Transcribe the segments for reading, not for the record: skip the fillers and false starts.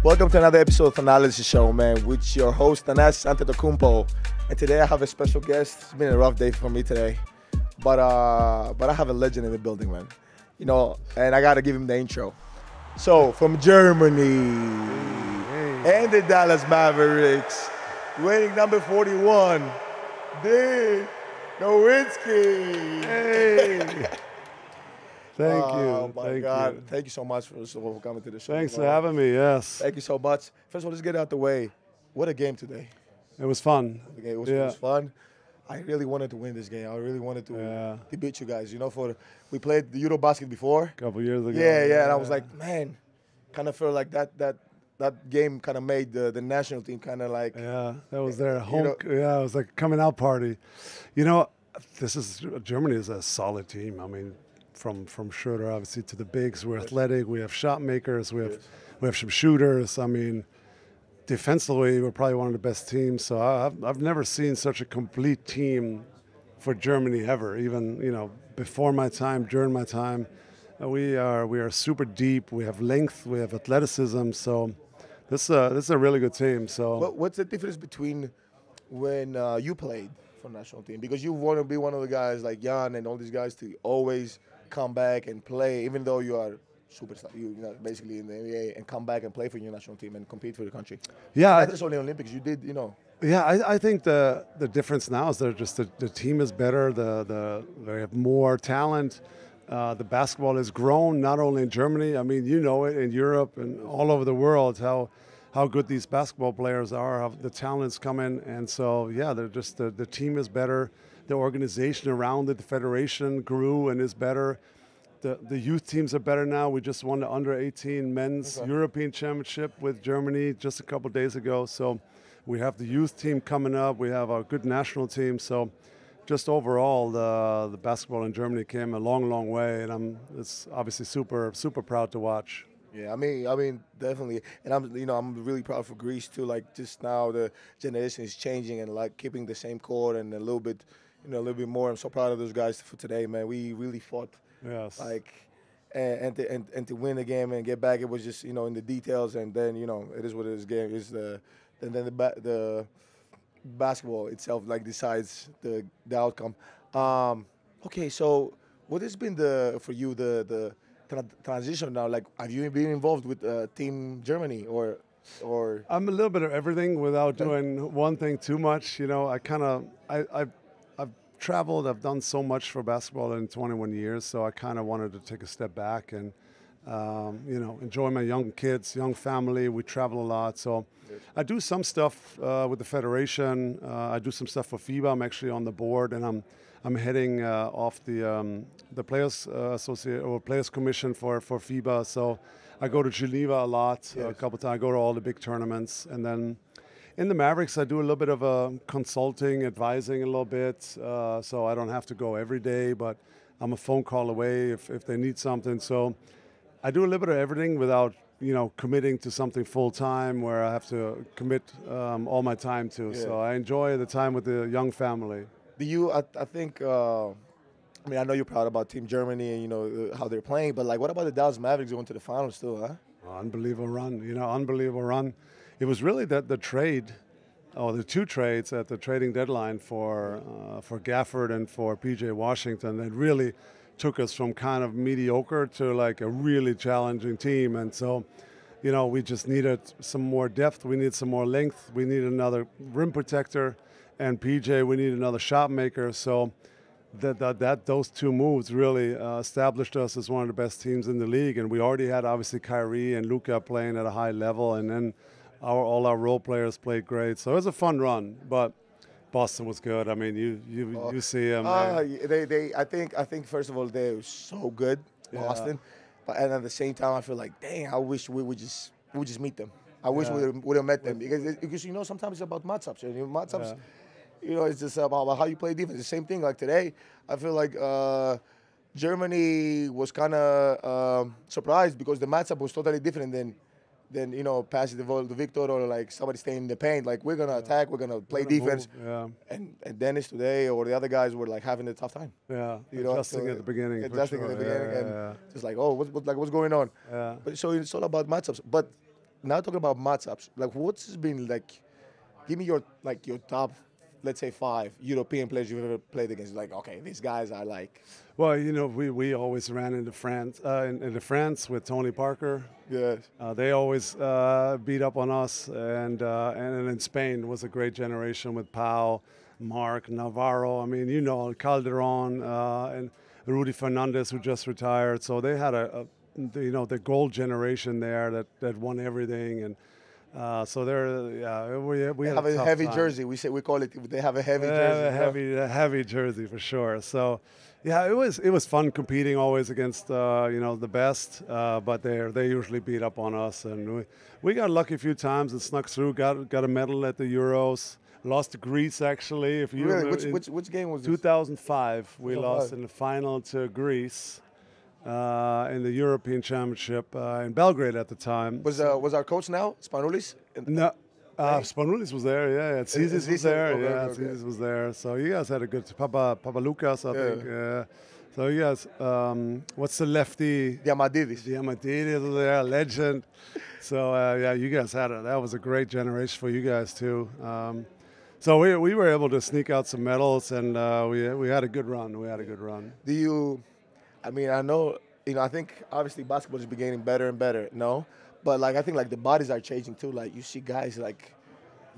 Welcome to another episode of Thanalysis show, man, with your host, Thanasis Antetokounmpo. And today I have a special guest. It's been a rough day for me today. But I have a legend in the building, man. You know, and I got to give him the intro. So, from Germany and the Dallas Mavericks, winning number 41, Dirk Nowitzki. Hey. Thank you. Oh, my God. You. Thank you so much for coming to the show. Thanks for having me, yes. Thank you so much. First of all, let's get it out the way. What a game today. It was fun. It was fun. I really wanted to win this game. I really wanted to beat you guys. You know, we played the Eurobasket before. A couple years ago. Yeah. And I was like, man, kind of felt like that game kind of made the national team kind of like. Yeah, that was their home. It was like a coming out party. You know, Germany is a solid team. I mean, from Schroeder obviously to the bigs, we're athletic. We have shot makers. We have some shooters. I mean, defensively, we're probably one of the best teams. So I've never seen such a complete team for Germany ever. Even before my time, during my time, we are super deep. We have length. We have athleticism. So this is a really good team. So what's the difference between when you played for the national team? Because you want to be one of the guys like Jan and all these guys to always come back and play, even though you are superstar, basically in the NBA, and come back and play for your national team and compete for your country. Yeah, not just only Olympics. You did, Yeah, I think the difference now is that just the team is better. They have more talent. The basketball has grown not only in Germany. I mean, it in Europe and all over the world how good these basketball players are, how the talents come in, and so they're just the team is better. The organization around it, the federation grew and is better. The youth teams are better now. We just won the under-18 men's European Championship with Germany just a couple of days ago. So we have the youth team coming up. We have a good national team. So just overall, the basketball in Germany came a long, long way, and it's obviously super, super proud to watch. Yeah, I mean, definitely, and I'm really proud for Greece too. Like, just now the generation is changing and like keeping the same core and a little bit more. I'm so proud of those guys for today, man. We really fought. Yes. Like, and to win the game and get back, it was just in the details, and then it is what it is. Game is the basketball itself like decides the outcome. Okay, so what has been for you the transition now? Like, have you been involved with Team Germany or? I'm a little bit of everything without doing one thing too much. I've traveled. I've done so much for basketball in 21 years, so I kind of wanted to take a step back and enjoy my young kids, young family. We travel a lot, so I do some stuff with the federation. I do some stuff for FIBA. I'm actually on the board, and I'm heading off the Players Players Commission for FIBA. So I go to Geneva a lot, a couple times. I go to all the big tournaments, and then in the Mavericks, I do a little bit of consulting, advising a little bit, so I don't have to go every day, but I'm a phone call away if they need something. So I do a little bit of everything without committing to something full time where I have to commit all my time to. Yeah. So I enjoy the time with the young family. Do you? I think. I know you're proud about Team Germany and how they're playing, but like, what about the Dallas Mavericks going to the finals still, huh? Unbelievable run, unbelievable run. It was really the two trades at the trading deadline for Gafford and for P.J. Washington that really took us from kind of mediocre to like a really challenging team. And so, we just needed some more depth. We needed some more length. We needed another rim protector, and P.J. we needed another shot maker. So those two moves really established us as one of the best teams in the league. And we already had obviously Kyrie and Luka playing at a high level, and then all our role players played great. So it was a fun run, but Boston was good. I mean, you see them. I think first of all they're so good, Boston, and at the same time I feel like, dang, I wish we would just meet them. I wish we would have met them because sometimes it's about matchups. Matchups, it's just about how you play defense. The same thing like today. I feel like Germany was kind of surprised because the matchup was totally different than passing the ball to Victor or like somebody staying in the paint. Like, we're gonna attack, we're gonna play defense. And Dennis today or the other guys were like having a tough time. Yeah, adjusting at the beginning. Adjusting at the beginning, and just like, what's going on? Yeah. But so it's all about matchups. But now talking about matchups, like what's been like? Give me your top, let's say 5 European players you've ever played against. Like, okay, these guys are like. Well, we always ran into France with Tony Parker. Yes. They always beat up on us, and in Spain was a great generation with Pau, Mark, Navarro. I mean, Calderon and Rudy Fernandez, who just retired. So they had the gold generation there that won everything, and so we have a heavy jersey. We call it. They have a heavy jersey. A heavy jersey for sure. So. Yeah, it was fun competing always against the best, but they usually beat up on us, and we got lucky a few times and snuck through. Got a medal at the Euros. Lost to Greece actually. If you really, which game was this? 2005. We lost in the final to Greece in the European Championship in Belgrade at the time. Was our coach now Spanoulis? No. Spanoulis was there, yeah. Tsitsis was there, okay. Tsitsis was there. So you guys had a good Papa Lucas, I think. Yeah. So you guys, what's the lefty? Diamantidis was there, legend. So you guys that was a great generation for you guys too. So we were able to sneak out some medals, and we had a good run. Do you? I mean, I know. I think obviously basketball is getting better and better. No. But I think the bodies are changing too. Like you see guys like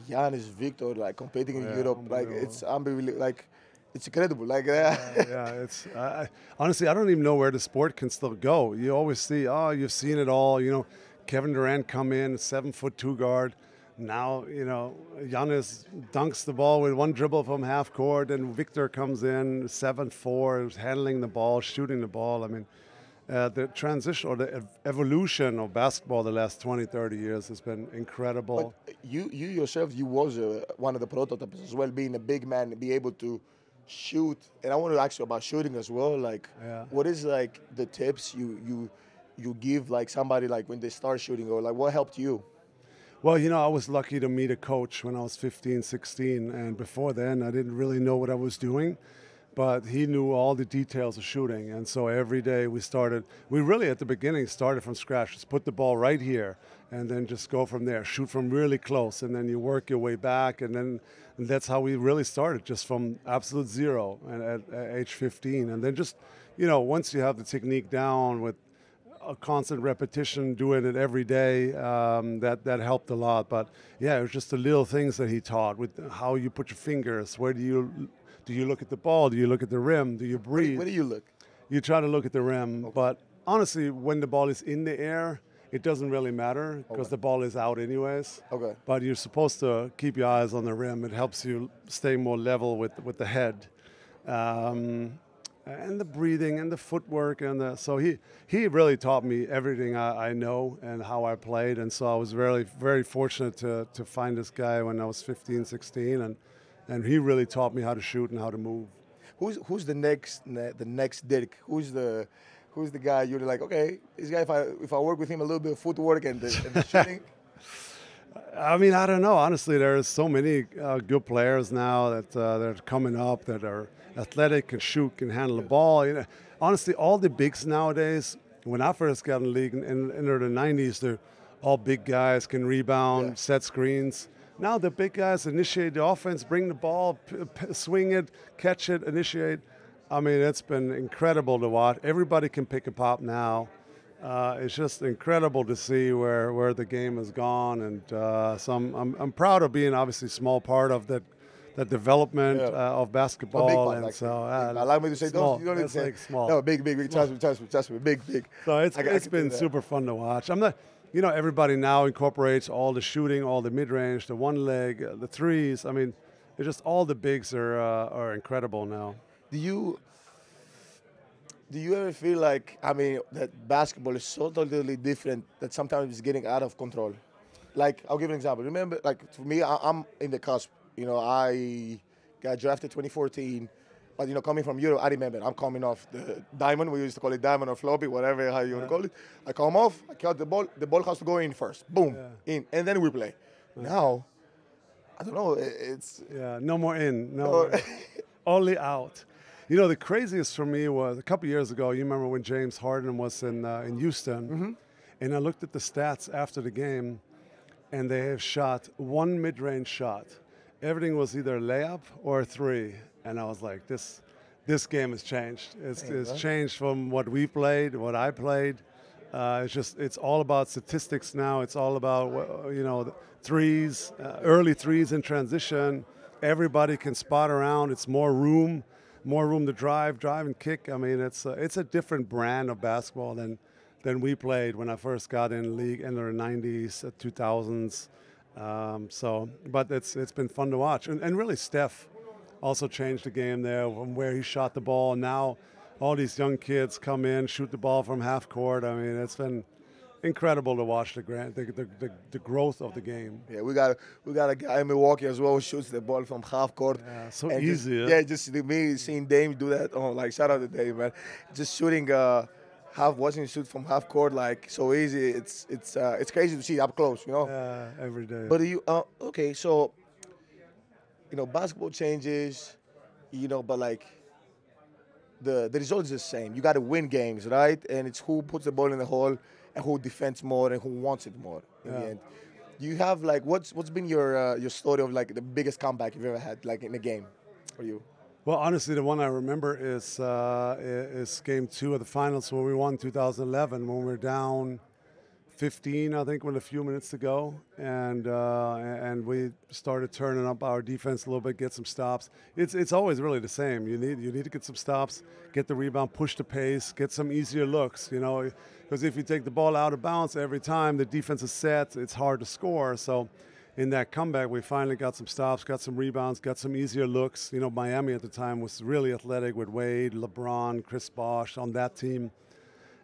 Giannis, Victor, competing in Europe. It's unbelievable. It's incredible. It's honestly I don't even know where the sport can still go. You always see, you've seen it all. Kevin Durant come in, 7'2" guard. Now Giannis dunks the ball with one dribble from half court, and Victor comes in 7'4", handling the ball, shooting the ball. I mean. The transition or the evolution of basketball the last 20, 30 years has been incredible. But you yourself, you was one of the prototypes as well, being a big man, be able to shoot. And I want to ask you about shooting as well. What is the tips you give somebody when they start shooting, or what helped you? Well, I was lucky to meet a coach when I was 15, 16, and before then I didn't really know what I was doing. But he knew all the details of shooting, and so every day we really at the beginning started from scratch. Just put the ball right here, and then just go from there. Shoot from really close, and then you work your way back, and that's how we really started, just from absolute zero and at age 15. And then just, once you have the technique down with a constant repetition, doing it every day, that helped a lot. But yeah, it was just the little things that he taught with how you put your fingers, where do you look at the ball? Do you look at the rim? Do you breathe? Where do you look? You try to look at the rim. Okay. But honestly, when the ball is in the air, it doesn't really matter because the ball is out anyways. Okay. But you're supposed to keep your eyes on the rim. It helps you stay more level with the head. And the breathing and the footwork. So he really taught me everything I know and how I played. And so I was very, very fortunate to find this guy when I was 15, 16. And he really taught me how to shoot and how to move. Who's the next Dirk? Who's the guy you're like, okay, this guy, if I work with him a little bit of footwork and the shooting? I mean, I don't know. Honestly, there's so many good players now that are coming up that are athletic, can shoot, can handle the ball. Honestly, all the bigs nowadays, when I first got in the league in the 90s, they're all big guys, can rebound, set screens. Now the big guys initiate the offense, bring the ball, swing it, catch it, initiate. I mean, it's been incredible to watch. Everybody can pick a pop now. It's just incredible to see where the game has gone, and so I'm proud of being obviously a small part of that development of basketball. And so allow me to say, small. You don't need to say small. No, big. Trust me, big. So it's been super fun to watch. I'm not. Everybody now incorporates all the shooting, all the mid-range, the one leg, the threes. I mean, it's just all the bigs are incredible now. Do you ever feel that basketball is so totally different that sometimes it's getting out of control? I'll give an example. Remember, for me, I'm in the cusp. I got drafted 2014. But, coming from Europe, I remember, I'm coming off the diamond. We used to call it diamond or floppy, whatever how you want to call it. I come off, I cut the ball has to go in first. Boom, in, and then we play. Now, I don't know, it's... Yeah, no more in, no only out. The craziest for me was a couple years ago, you remember when James Harden was in Houston, and I looked at the stats after the game, and they have shot one mid-range shot. Everything was either a layup or a three, and I was like, this game has changed. It's changed from what we played, what I played. It's all about statistics now. It's all about, the threes, early threes in transition. Everybody can spot around. It's more room to drive and kick. I mean, it's a different brand of basketball than we played when I first got in the league in the 90s, 2000s. But it's been fun to watch. And really, Steph also changed the game there from where he shot the ball. Now all these young kids come in, shoot the ball from half court. I mean, it's been incredible to watch the growth of the game. Yeah, we got a guy in Milwaukee as well who shoots the ball from half court. Yeah, so and easy. Just me seeing Dame do that. Oh, like shout out to Dame, man. Just shooting watching him shoot from half court, like so easy. It's crazy to see up close, Yeah, every day. But okay, so basketball changes, but like the result is the same. You got to win games, right? And it's who puts the ball in the hole and who defends more and who wants it more in the end. Do you have like what's been your story of like the biggest comeback you've ever had like in a game for you? Well, honestly, the one I remember is Game 2 of the finals when we won 2011 when we were down 15, I think, with a few minutes to go, and we started turning up our defense a little bit, get some stops. It's always really the same. You need to get some stops, get the rebound, push the pace, get some easier looks. Because if you take the ball out of bounds every time, the defense is set. It's hard to score. So in that comeback, we finally got some stops, got some rebounds, got some easier looks. Miami at the time was really athletic with Wade, LeBron, Chris Bosh on that team.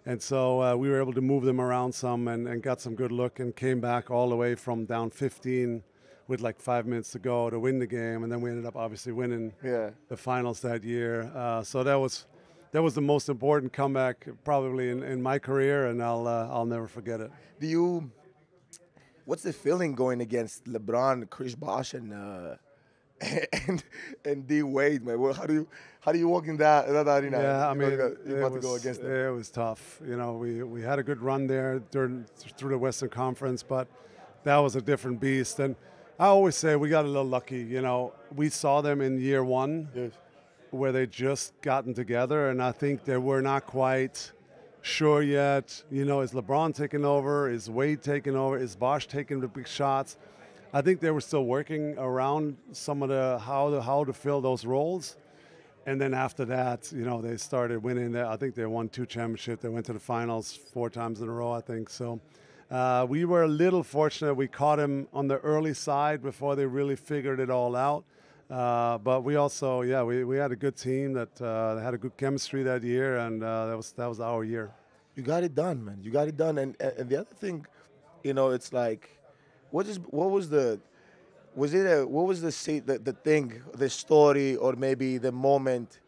And so we were able to move them around some and got some good look and came back all the way from down 15 with like 5 minutes to go to win the game. And then we ended up obviously winning the finals that year. So that was the most important comeback probably in my career, and I'll never forget it. What's the feeling going against LeBron, Chris Bosh, and D Wade, man? Well, how do you walk in that arena? Yeah, I mean, it was tough. We had a good run there through the Western Conference, but that was a different beast. And I always say we got a little lucky. We saw them in year one, where they just gotten together, and I think they were not quite sure yet. Is LeBron taking over? Is Wade taking over? Is Bosh taking the big shots? I think they were still working around some of the how to fill those roles. And then after that, they started winning. I think they won 2 championships. They went to the finals 4 times in a row, I think. So we were a little fortunate. We caught them on the early side before they really figured it all out. But we also, we had a good team that had a good chemistry that year, and that was our year. You got it done, man. You got it done. And the other thing, it's like, what was the thing, the story, or maybe the moment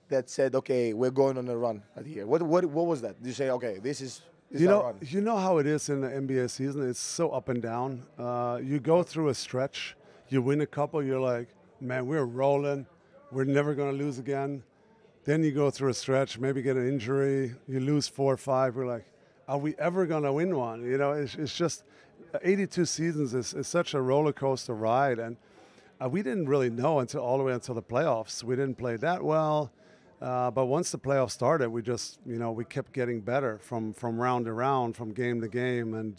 that said, okay, we're going on a run right here? What was that? Did you say, okay, this is our run? You know how it is in the NBA season? It's so up and down. You go through a stretch, you win a couple, you're like, man, we're rolling. We're never going to lose again. Then you go through a stretch, maybe get an injury, you lose 4 or 5. We're like, are we ever going to win one? It's just 82 seasons is such a roller coaster ride, and we didn't really know all the way until the playoffs. We didn't play that well, but once the playoffs started, we just we kept getting better from round to round, from game to game, and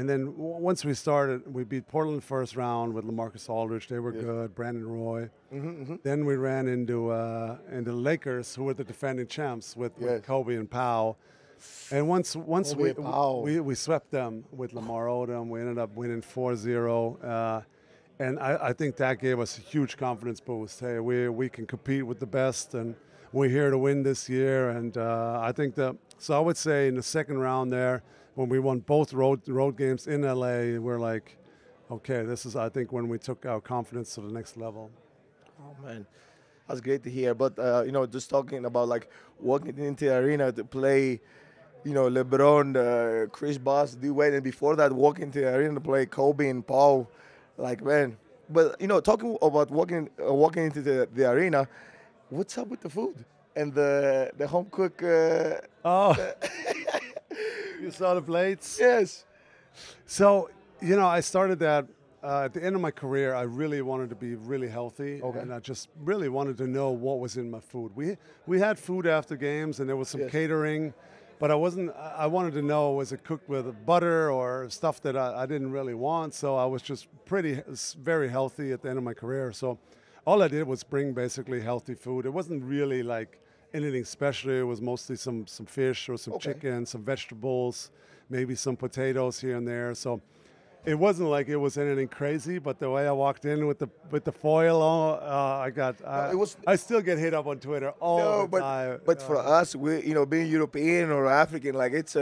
then once we started, we beat Portland first round with LaMarcus Aldridge. They were good. Brandon Roy. Then we ran into the Lakers, who were the defending champs with Kobe and Powell. And once we swept them with Lamar Odom, we ended up winning 4-0. And I think that gave us a huge confidence boost. Hey, we can compete with the best, and we're here to win this year. And I think so I would say in the second round there, when we won both road games in LA, we're like, okay, this is, I think, when we took our confidence to the next level. Oh, man. That's great to hear. But, just talking about, like, walking into the arena to play, LeBron, Chris Bosh, D Wade, and before that, walking into the arena to play Kobe and Paul, like, man. But, talking about walking into the arena, what's up with the food and the home cook? You saw the plates? Yes. So, I started that at the end of my career. I really wanted to be really healthy, and I just really wanted to know what was in my food. We had food after games, and there was some catering, but I wanted to know, was it cooked with butter or stuff that I didn't really want. So I was just very healthy at the end of my career. So all I did was bring basically healthy food. It wasn't really like anything special. It was mostly some fish or some chicken, some vegetables, maybe some potatoes here and there. So it wasn't like it was anything crazy, but the way I walked in with the foil on, I still get hit up on Twitter all the time. But for us, we being European or African, like it's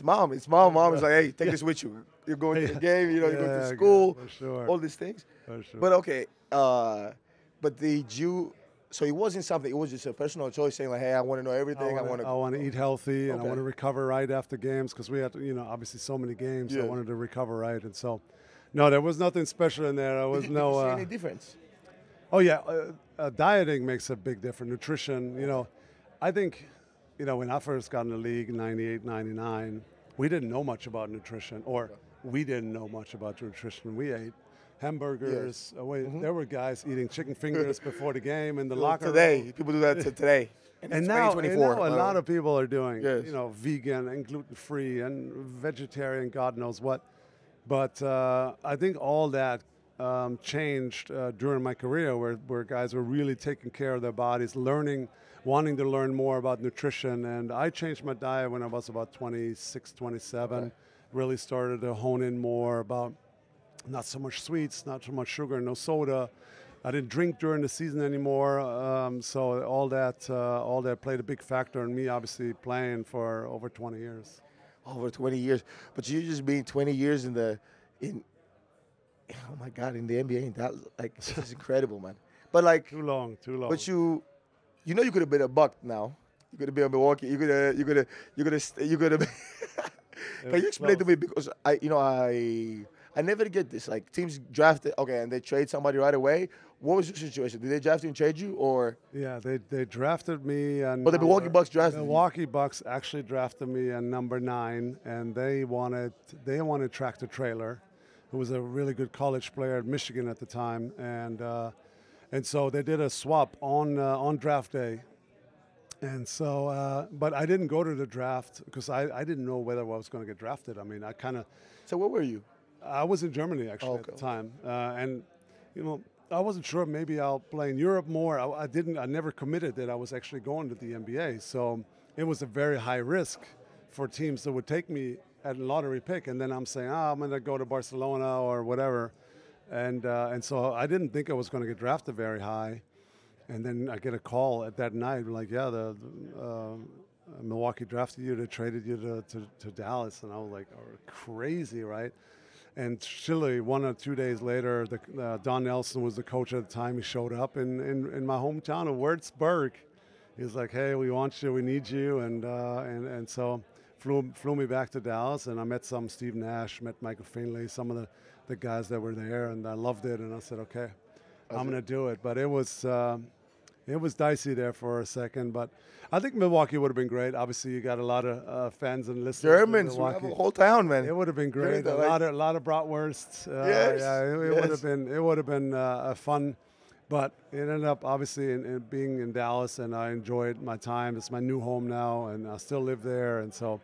mom. It's mom. Mom is like, hey, take this with you. You're going to the game. You're going to school. For sure. All these things. For sure. But okay. But did you? So it wasn't something. It was just a personal choice, saying like, "Hey, I want to know everything. I want to eat healthy, and I want to recover right after games because we had, obviously so many games. So I wanted to recover right, and so, no, there was nothing special in there. There was no. Did you see any difference? Oh yeah, dieting makes a big difference. Nutrition, I think, when I first got in the league in '98, '99, we didn't know much about nutrition, or we didn't know much about nutrition. We ate hamburgers. There were guys eating chicken fingers before the game in the locker room. People do that today. And now a lot of people are doing, vegan and gluten-free and vegetarian, God knows what. But I think all that changed during my career where guys were really taking care of their bodies, wanting to learn more about nutrition. And I changed my diet when I was about 26, 27, really started to hone in more about not so much sweets, not so much sugar, no soda. I didn't drink during the season anymore, so all that played a big factor in me obviously playing for over 20 years. Over 20 years, but you just being 20 years in oh my God, in the NBA, that this is incredible, man. But like too long. But you could have been a Buck now. You could have been a Milwaukee. You could have. Can you explain to me, because I never get this. Like, teams drafted, and they trade somebody right away. What was your situation? Did they draft you and trade you, or? Yeah, they drafted me. But the Milwaukee Bucks drafted you. Milwaukee Bucks actually drafted me at number 9, and they wanted Tractor Trailer, who was a really good college player at Michigan at the time, and so they did a swap on draft day. And so, but I didn't go to the draft because I didn't know whether I was going to get drafted. I mean, So where were you? I was in Germany actually at the time, and I wasn't sure. Maybe I'll play in Europe more. I never committed that I was actually going to the NBA. So it was a very high risk for teams that would take me at a lottery pick, and then I'm saying, I'm going to go to Barcelona or whatever, and so I didn't think I was going to get drafted very high, and then I get a call at that night like, the Milwaukee drafted you, they traded you to Dallas, and I was like, crazy, right? And Chile, 1 or 2 days later, Don Nelson was the coach at the time. He showed up in my hometown of Würzburg. He was like, "Hey, we want you, we need you," and so flew me back to Dallas, and I met Steve Nash, met Michael Finley, some of the guys that were there, and I loved it. And I said, "Okay, I'm going to do it." But it was dicey there for a second, but I think Milwaukee would have been great. Obviously, you got a lot of fans and listeners. Germans, we have a whole town, man. It would have been great. A lot of bratwurst. Yes. It would have been fun, but it ended up obviously in being in Dallas, and I enjoyed my time. It's my new home now, and I still live there, and so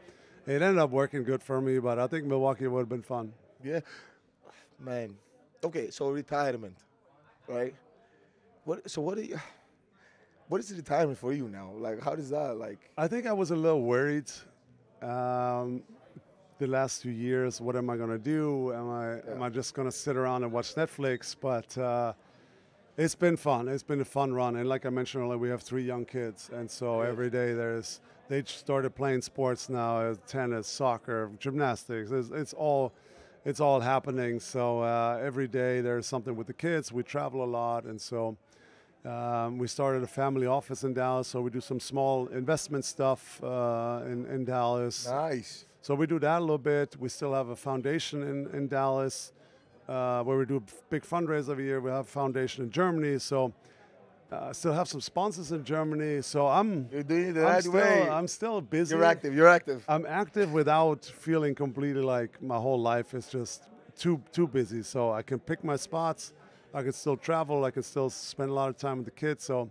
it ended up working good for me. But I think Milwaukee would have been fun. Yeah, man. Okay, so retirement, right? What is the retirement for you now? Like, how does that, like? I think I was a little worried the last 2 years. What am I going to do? Am I just going to sit around and watch Netflix? But it's been fun. It's been a fun run. And like I mentioned earlier, we have 3 young kids. And so every day they started playing sports now, tennis, soccer, gymnastics. It's all happening. So every day there's something with the kids. We travel a lot. And so we started a family office in Dallas, so we do some small investment stuff in Dallas. Nice. So we do that a little bit. We still have a foundation in Dallas where we do a big fundraiser every year. We have a foundation in Germany. So Still have some sponsors in Germany, so I'm. You're doing it the right way. I'm still busy. You're active. You're active. I'm active without feeling completely like my whole life is just too busy. So I can pick my spots. I can still travel. I can still spend a lot of time with the kids. So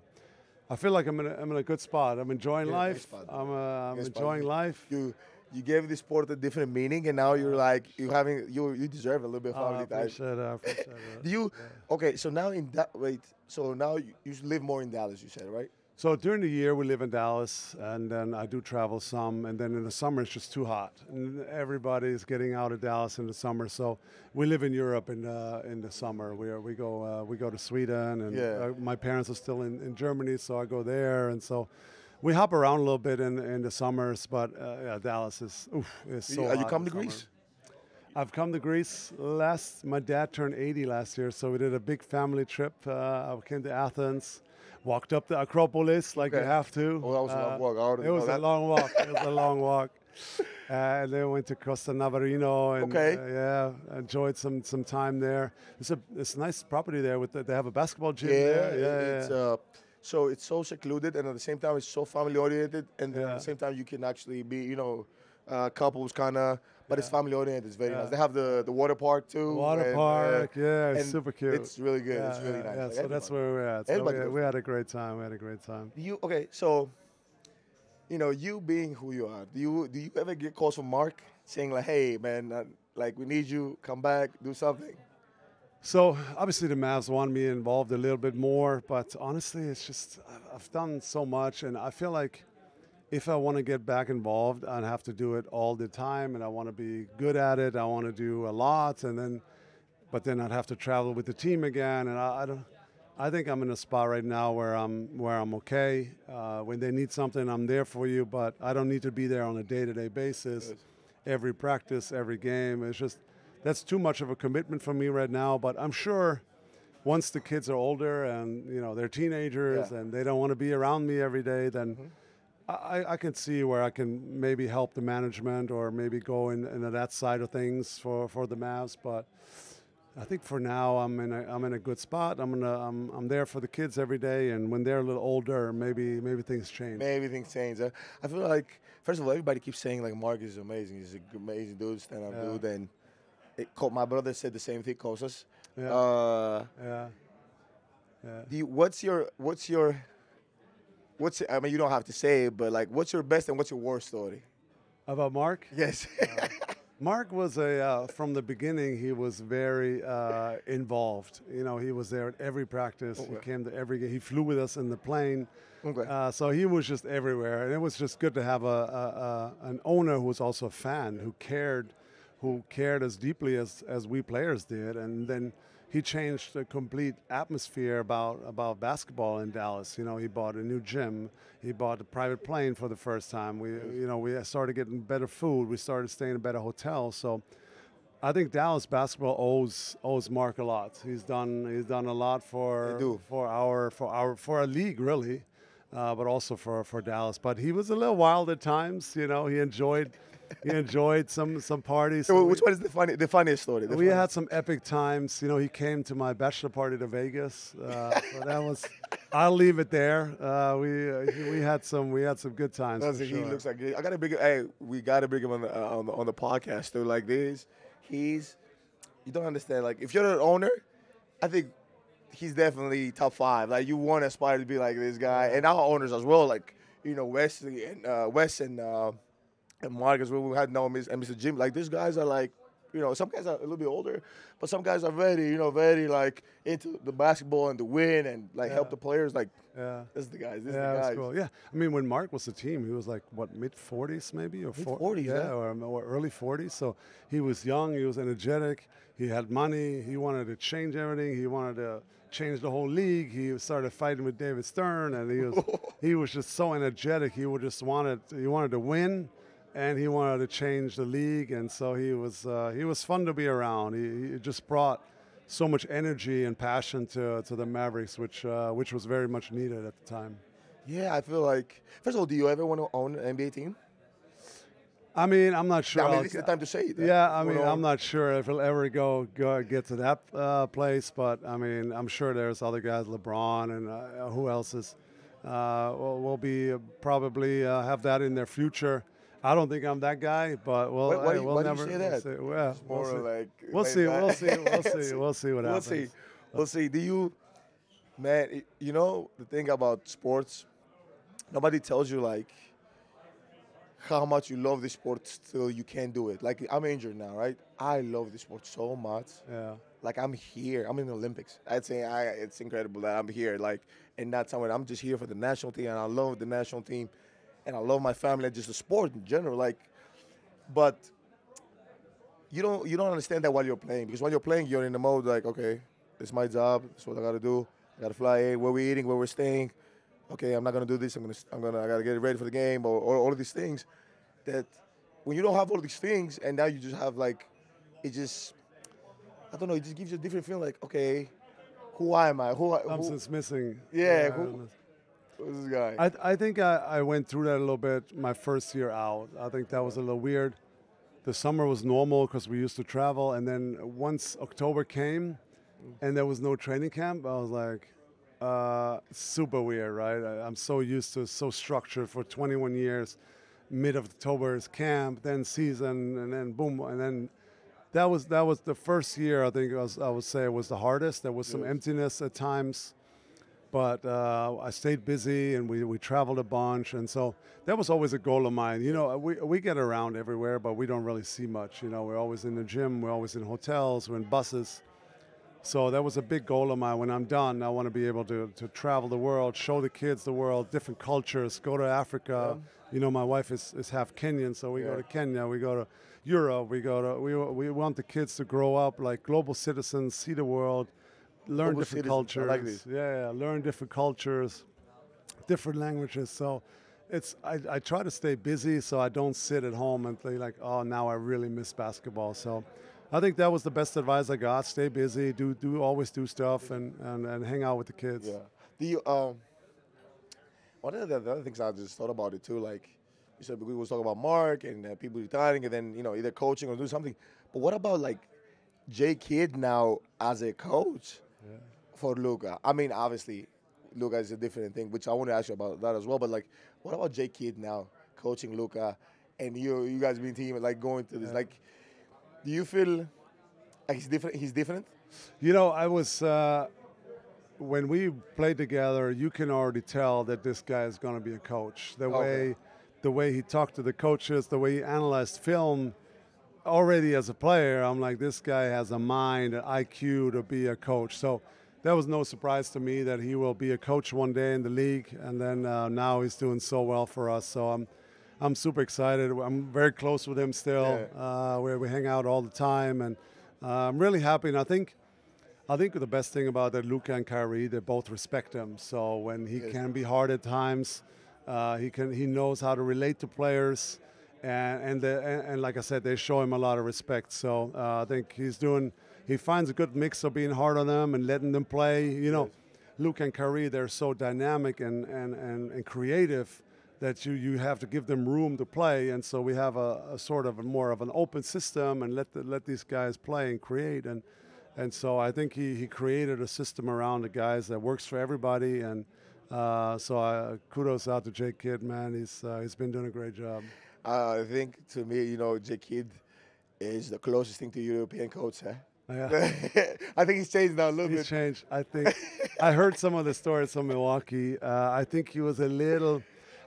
I feel like I'm in a good spot. I'm enjoying life. I'm enjoying life. You gave this sport a different meaning, and now you're like you deserve a little bit of family time. I appreciate it. Do you? Okay, so now so now you live more in Dallas, you said, right? So during the year we live in Dallas, and then I do travel some, and then in the summer it's just too hot, and everybody's getting out of Dallas in the summer. So we live in Europe in the summer. We go to Sweden, and my parents are still in Germany, so I go there, and so. We hop around a little bit in the summers, but Dallas is so hot. You come to Greece? I've come to Greece my dad turned 80 last year, so we did a big family trip. I came to Athens, walked up the Acropolis like you have to. Oh, that was a long walk. It was a long walk. It was a long walk. And then went to Costa Navarino and enjoyed some time there. It's a nice property there. They have a basketball gym there. So it's so secluded, and at the same time, it's so family-oriented, and at the same time, you can actually be, couples kind of, but it's family-oriented. It's very nice. They have the water park, too. It's super cute. It's really good. It's really nice. Yeah, so that's where we're at. So we had a great time. So, you being who you are, do you ever get calls from Mark saying, like, hey, man, we need you, come back, do something? So obviously the Mavs want me involved a little bit more, but honestly, it's just I've done so much, and I feel like if I want to get back involved, I'd have to do it all the time, and I want to be good at it. I want to do a lot, but then I'd have to travel with the team again, and I think I'm in a spot right now where I'm okay. When they need something, I'm there for you, but I don't need to be there on a day-to-day basis. Every practice, every game, it's just. That's too much of a commitment for me right now, but I'm sure once the kids are older and they're teenagers and they don't want to be around me every day, then I can see where I can maybe help the management or maybe go into that side of things for the Mavs. But I think for now I'm in a good spot. I'm there for the kids every day, and when they're a little older, maybe things change. Maybe things change. I feel like first of all, everybody keeps saying like Mark is amazing. He's an amazing dude, stand-up dude, and. My brother said the same thing, Kostas. I mean, you don't have to say it, but what's your best and what's your worst story? About Mark? Yes. Mark was from the beginning, he was very involved. He was there at every practice. Okay. He came to every game. He flew with us in the plane. Okay. So he was just everywhere. And it was just good to have an owner who was also a fan, who cared as deeply as we players did, and then he changed the complete atmosphere about basketball in Dallas. He bought a new gym, he bought a private plane for the first time. We started getting better food, we started staying in better hotels. So I think Dallas basketball owes Mark a lot. He's done a lot for our league really, but also for Dallas. But he was a little wild at times. He enjoyed some parties. So which one is the funniest story? We had some epic times. He came to my bachelor party to Vegas. So that was. I'll leave it there. We had some good times. For sure. He looks like I gotta bring. Hey, we gotta bring him on the podcast too. Like this, you don't understand. Like if you're an owner, I think he's definitely top 5. Like you want to aspire to be like this guy, and our owners as well. Like Wesley and Wes and Mark as well. We had Noam and Mr. Jim. Like these guys are like, some guys are a little bit older, but some guys are very into the basketball and the win and help the players. Like, this is the guys. This is the guys. That's cool. Yeah, I mean, when Mark was the team, he was like mid-40s maybe, or mid-40s, or early 40s. So he was young. He was energetic. He had money. He wanted to change everything. He wanted to change the whole league. He started fighting with David Stern, and he was just so energetic. He wanted to win. And he wanted to change the league, and so he was fun to be around. He just brought so much energy and passion to the Mavericks, which was very much needed at the time. Yeah, I feel like, first of all, do you ever want to own an NBA team? I mean, I'm not sure. I mean, this is the time to say it. Yeah, I mean, I'm not sure if he'll ever go get to that place, but I mean, I'm sure there's other guys, LeBron and who else is will be probably have that in their future. I don't think I'm that guy, but we'll why never. do you say that? We'll see. Well, It's more like we'll see. We'll see. We'll see. We'll see what happens. We'll see. We'll see. Do you, man? You know the thing about sports, nobody tells you like how much you love the sport till you can't do it. Like I'm injured now, right? I love the sport so much. Yeah. Like I'm here. I'm in the Olympics. I'd say it's incredible that I'm here. Like and not somewhere. I'm just here for the national team, and I love the national team, and I love my family and just the sport in general. Like, but you don't understand that while you're playing, because while you're playing, you're in the mode like, okay, this is my job. This is what I got to do. I got to fly in. Where we're eating, where we're staying. Okay, I'm not gonna do this. I gotta get ready for the game, or all of these things. That when you don't have all of these things, and now you just have like, it just, I don't know. It just gives you a different feeling. Like, okay, who am I? Something's missing. Yeah, who's this guy? I think I went through that a little bit my first year out. I think that was a little weird. The summer was normal because we used to travel, and then once October came, and there was no training camp, I was like. Super weird, right? I'm so used to so structured for 21 years. Mid of October is camp, then season, and then boom, and then that was the first year. I think I would say it was the hardest. There was some emptiness at times, but I stayed busy and we traveled a bunch, and so that was always a goal of mine. You know, we get around everywhere, but we don't really see much. You know, we're always in the gym, we're always in hotels, we're in buses. So that was a big goal of mine. When I'm done, I want to be able to travel the world, show the kids the world, different cultures, go to Africa. Yeah. You know, my wife is half Kenyan, so we go to Kenya, we go to Europe, we want the kids to grow up like global citizens, see the world, learn different cultures. I like this. Yeah, learn different cultures, different languages. So I try to stay busy so I don't sit at home and think like, oh, now I really miss basketball. So I think that was the best advice I got. Stay busy, always do stuff, and hang out with the kids. Yeah. Do you one of the other things I just thought about it too, like you said, we was talking about Mark and people retiring, and then either coaching or do something. But what about like J Kidd now as a coach for Luka? I mean, obviously, Luka is a different thing, which I want to ask you about that as well. But like, what about J Kidd now coaching Luka, and you guys being team like going to this like? Do you feel like he's different? He's different? You know, I was when we played together. You can already tell that this guy is going to be a coach. The way he talked to the coaches, the way he analyzed film. Already as a player, I'm like, this guy has a mind, an IQ to be a coach. So that was no surprise to me that he will be a coach one day in the league. And then now he's doing so well for us. So I'm super excited. I'm very close with him still. Yeah. We hang out all the time, and I'm really happy. And I think the best thing about that, Luka and Kyrie, they both respect him. So when he can be hard at times, he knows how to relate to players, and like I said, they show him a lot of respect. So I think he finds a good mix of being hard on them and letting them play. You know, Luka and Kyrie, they're so dynamic and creative that you have to give them room to play, and so we have a sort of more of an open system and let these guys play and create, and so I think he created a system around the guys that works for everybody, and so kudos out to J Kidd, man. He's been doing a great job. I think to me, J Kidd is the closest thing to a European coach, huh? Yeah. I think he's changed now a little bit. He's changed. I think I heard some of the stories from Milwaukee. I think he was a little.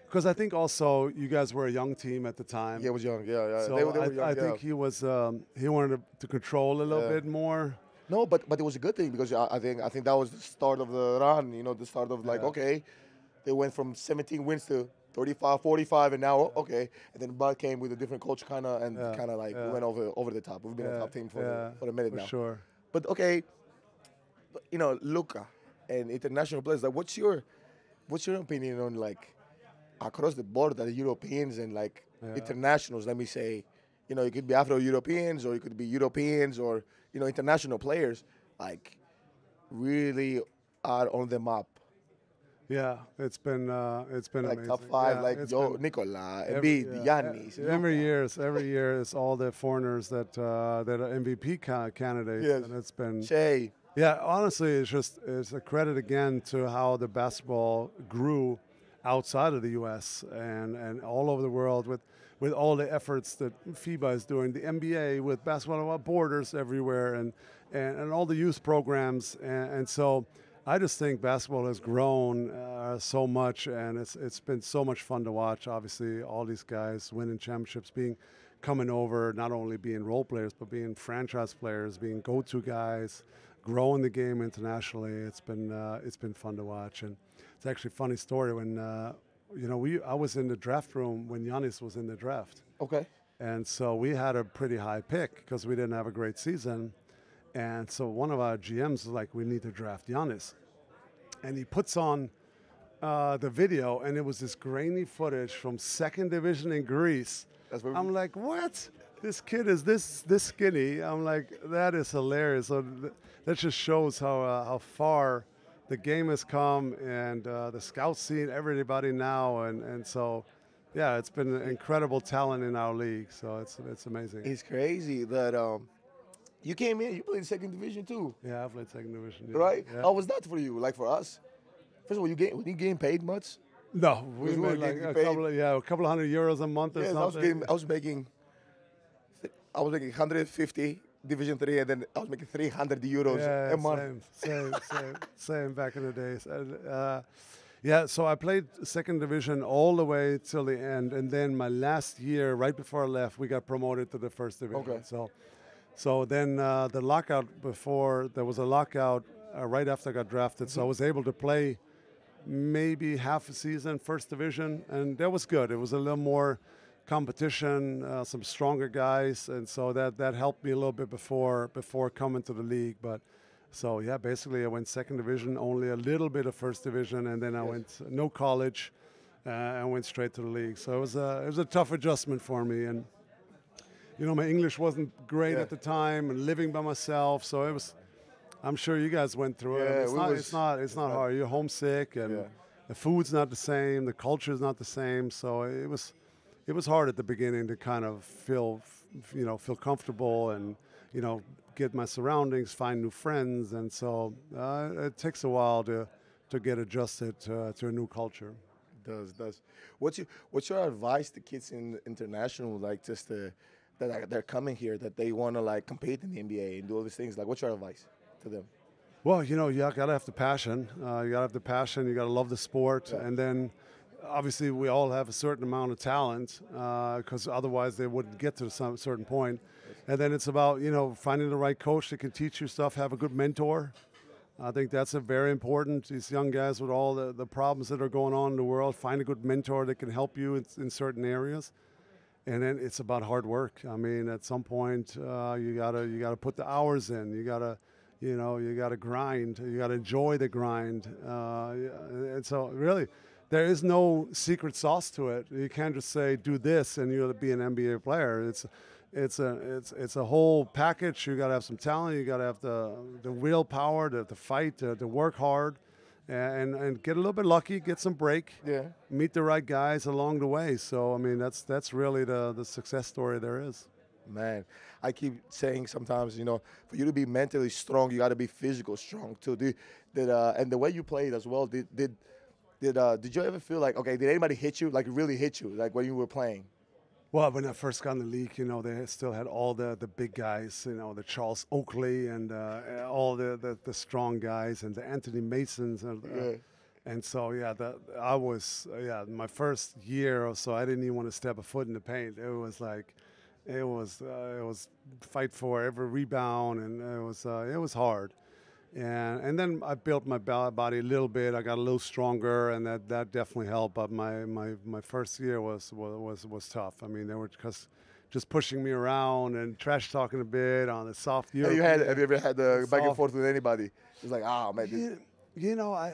Because I think also you guys were a young team at the time. Yeah, it was young. Yeah. So they were young, I think he wanted to control a little bit more. No, but it was a good thing because I think that was the start of the run. The start of like okay, they went from 17 wins to 35, 45, and now okay. And then Bud came with a different coach kind of went over the top. We've been a top team for a minute now. For sure. But okay, Luka and international players. Like, what's your opinion on like? Across the board, that the Europeans and like internationals, let me say, it could be Afro-Europeans or it could be Europeans or international players, like really are on the map. Yeah, it's been Like amazing. top five, Yeah, like it's Joe, been Nicola, every, Embiid, yeah, Giannis. every year it's all the foreigners that that are MVP candidates, Yes. and it's been Shea. yeah. Honestly, it's a credit again to how the basketball grew outside of the U.S. and all over the world with all the efforts that FIBA is doing, the NBA with basketball without borders everywhere, and all the youth programs, and so. I just think basketball has grown so much, and it's been so much fun to watch. Obviously, all these guys winning championships, coming over, not only being role players, but being franchise players, being go-to guys, growing the game internationally. It's been fun to watch, and it's actually a funny story when I was in the draft room when Giannis was in the draft, Okay. and so we had a pretty high pick because we didn't have a great season. And so one of our GMs was like, we need to draft Giannis. And he puts on the video, and it was this grainy footage from second division in Greece. I'm like, what? This kid is this skinny. I'm like, that is hilarious. So that just shows how far the game has come, and the scout scene, everybody now. And so, yeah, it's been an incredible talent in our league. So it's amazing. It's crazy that you came in, you played second division too. Yeah, I played second division. Yeah. Right? Yeah. How was that for you? Like for us? First of all, you getting paid much? No, we Because we were made like getting a paid. couple of €100 a month or Yes, something. I was making 150 Division 3, and then I was making 300 euros a month. Same back in the days. Yeah, so I played second division all the way till the end, and then my last year, right before I left, we got promoted to the first division. Okay. So then the lockout there was a lockout right after I got drafted, so I was able to play maybe half a season first division, and that was good. It was a little more competition, some stronger guys, and so that helped me a little bit before coming to the league. But so yeah, basically I went second division, only a little bit of first division, and then I went no college, and went straight to the league. So it was a tough adjustment for me, and my English wasn't great at the time, and living by myself, so it was. I'm sure you guys went through it. It's not hard. You're homesick, and the food's not the same, the culture's not the same. So it was hard at the beginning to kind of feel comfortable and get my surroundings, find new friends, and so it takes a while to get adjusted to a new culture. It does. What's your advice to kids in international, like just that they're coming here, that they want to like compete in the NBA and do all these things? Like, what's your advice to them? Well, you gotta have the passion. You gotta have the passion. You gotta love the sport, and then obviously we all have a certain amount of talent, because otherwise they wouldn't get to some certain point. And then it's about finding the right coach that can teach you stuff. Have a good mentor. I think that's a very important. These young guys with all the problems that are going on in the world, find a good mentor that can help you in certain areas. And then it's about hard work. I mean, at some point you gotta put the hours in. You gotta grind. You gotta enjoy the grind. And so really, there is no secret sauce to it. You can't just say do this and you'll be an NBA player. It's a whole package. You gotta have some talent. You gotta have the willpower to fight, to work hard. And get a little bit lucky, get some break, meet the right guys along the way. So I mean, that's really the success story there is. Man, I keep saying sometimes, for you to be mentally strong, you got to be physical strong too. And the way you played as well, did you ever feel like, okay, did anybody hit you, like really hit you, like when you were playing? Well, when I first got in the league, they still had all the big guys, the Charles Oakley and all the strong guys and the Anthony Masons. And so, my first year or so, I didn't even want to step a foot in the paint. It was like, it was fight for every rebound, and it was hard. And then I built my body a little bit. I got a little stronger, and that definitely helped. But my first year was tough. I mean, they were just pushing me around and trash talking a bit on the soft. Have you ever had the back and forth with anybody? It's like, man.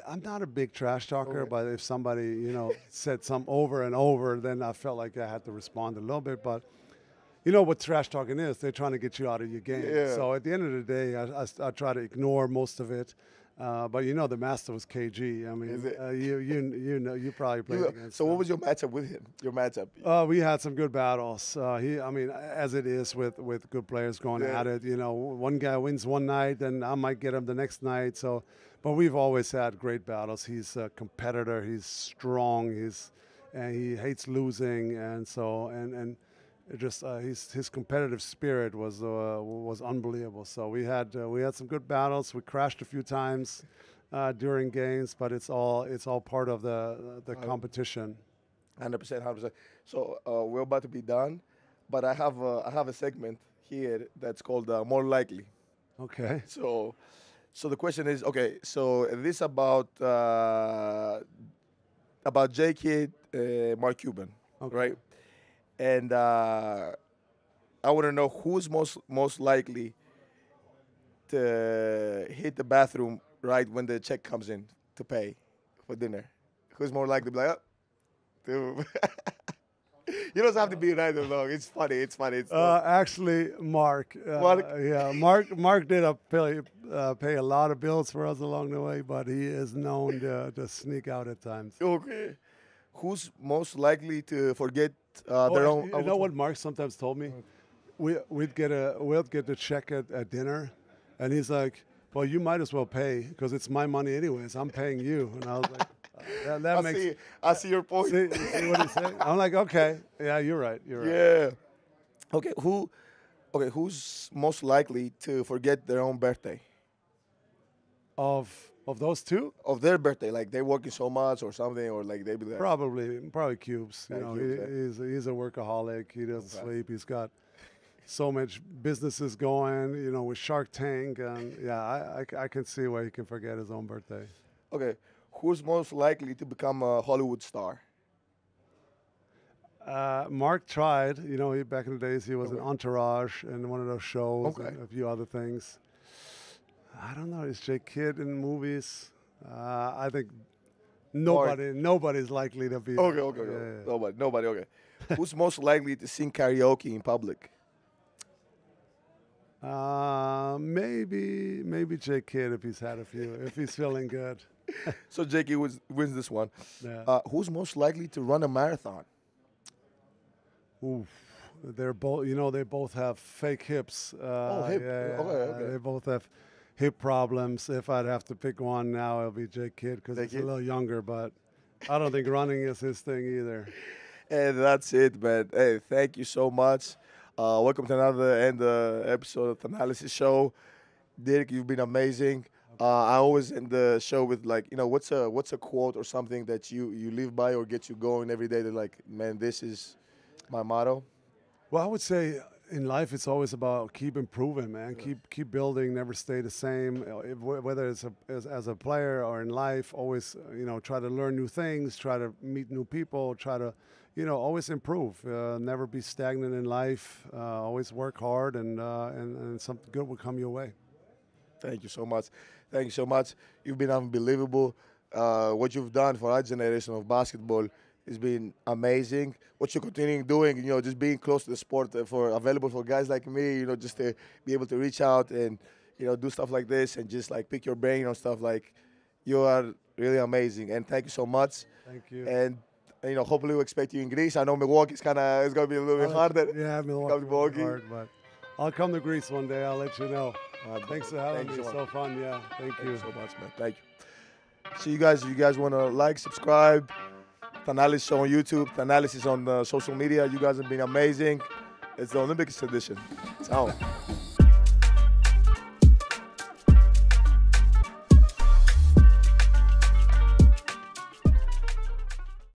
I'm not a big trash talker, but if somebody said something over and over, then I felt like I had to respond a little bit. But you know what trash talking is? They're trying to get you out of your game. Yeah. So at the end of the day, I try to ignore most of it. But you know, the master was KG. I mean, you know, you probably played against. So what was your matchup with him? Your matchup? We had some good battles. I mean, as it is with good players going at it. You know, one guy wins one night, and I might get him the next night. So, but we've always had great battles. He's a competitor. He's strong. And he hates losing, and so and. It just his competitive spirit was unbelievable. So we had some good battles. We crashed a few times during games, but it's all part of the competition. 100%. So we're about to be done, but I have a segment here that's called More Likely. Okay. So the question is, okay, so this about J. Kidd, Mark Cuban, Okay. right? And I want to know who's most likely to hit the bathroom right when the check comes in to pay for dinner. Who's more likely to be like, oh, dude. You don't have to be right or wrong. It's funny. It's Actually, Mark. Yeah, Mark did pay a lot of bills for us along the way, but he is known to sneak out at times. Okay. Who's most likely to forget their own? You know what Mark sometimes told me? We'd get the check at dinner, and he's like, "Well, you might as well pay because it's my money anyways. I'm paying you." And I was like, I see your point. See what he's saying? I'm like, okay, yeah, you're right. Yeah. Okay. Who's most likely to forget their own birthday? Of those two? Of their birthday, like they're working so much or something, or like they be like Probably Cubes. Yeah, You know, Cubes, he's a workaholic. He doesn't sleep. He's got so much businesses going. You know, with Shark Tank, and yeah, I can see why he can forget his own birthday. Okay, who's most likely to become a Hollywood star? Mark tried. You know, back in the days, he was an Entourage and one of those shows and a few other things. I don't know. Is J. Kidd in movies? I think nobody's likely to be. Okay. Yeah. Nobody. Okay. Who's most likely to sing karaoke in public? Maybe J. Kidd if he's had a few, if he's feeling good. So J. Kidd wins this one. Yeah. Who's most likely to run a marathon? Oof. They're both. You know, they both have fake hips. Hip. Yeah, Okay. They both have hip problems. If I'd have to pick one now, it'll be J. Kidd because he's a little younger, but I don't think running is his thing either. And that's it, man. Hey, thank you so much. Welcome to another episode of the Thanalysis show. Dirk, you've been amazing. I always end the show with what's a quote or something that you live by or gets you going every day. That like, man, this is my motto. Well, I would say in life, it's always about keep improving, man. Yeah. Keep building, never stay the same. Whether it's as a player or in life, always try to learn new things, try to meet new people, try to always improve. Never be stagnant in life. Always work hard, and something good will come your way. Thank you so much. Thank you so much. You've been unbelievable. What you've done for our generation of basketball has been amazing. What you're continuing doing, just being close to the sport available for guys like me, just to be able to reach out and, do stuff like this and just like pick your brain on stuff like you are really amazing. And thank you so much. Thank you. And hopefully we'll expect you in Greece. I know Milwaukee it's going to be a little bit harder. Yeah, Milwaukee. Hard, but I'll come to Greece one day. I'll let you know. Thanks for having me. So fun. Yeah. Thank you so much, man. Thank you. So you guys want to like, subscribe, Thanalysis on YouTube, Thanalysis on social media. You guys have been amazing. It's the Olympics edition. Ciao.